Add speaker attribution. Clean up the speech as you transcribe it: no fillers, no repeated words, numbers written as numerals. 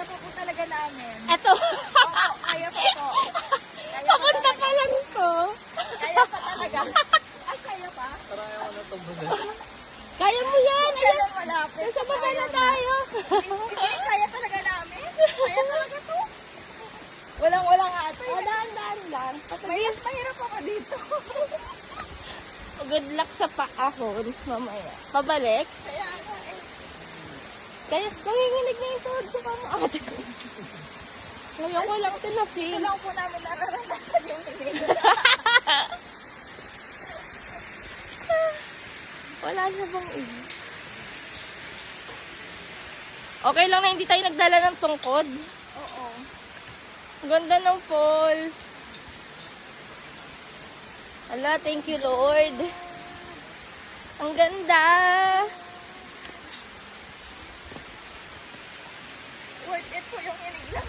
Speaker 1: pa po talaga namin.
Speaker 2: Eto.
Speaker 1: Opo, kaya pa po. Kaya pa
Speaker 2: Papunta
Speaker 1: talaga.
Speaker 2: pa lang to.
Speaker 1: Kaya pa talaga. Ay, kaya pa?
Speaker 2: Kaya mo yan. Ayan.
Speaker 1: Kaya malapit.
Speaker 2: Nasa baba na tayo.
Speaker 1: Hindi, kaya talaga namin. Kaya talaga to. Walang ate.
Speaker 2: O, daan.
Speaker 1: Mahirap ako dito.
Speaker 2: Good luck sa paahon mamaya. Pabalik.
Speaker 1: Kaya nga eh.
Speaker 2: Kaya nanginginig na yung tuhod ko pa mo ate. Ngayon ko lang ito
Speaker 1: Ito
Speaker 2: na-feel.
Speaker 1: lang po namin nararanasan yung hinig.
Speaker 2: Wala na bang iba? Okay lang na hindi tayo nagdala ng tungkod.
Speaker 1: Oo.
Speaker 2: Ganda ng falls. Ala, thank you Lord. Ang ganda.
Speaker 1: Worth it po yung hinig lang.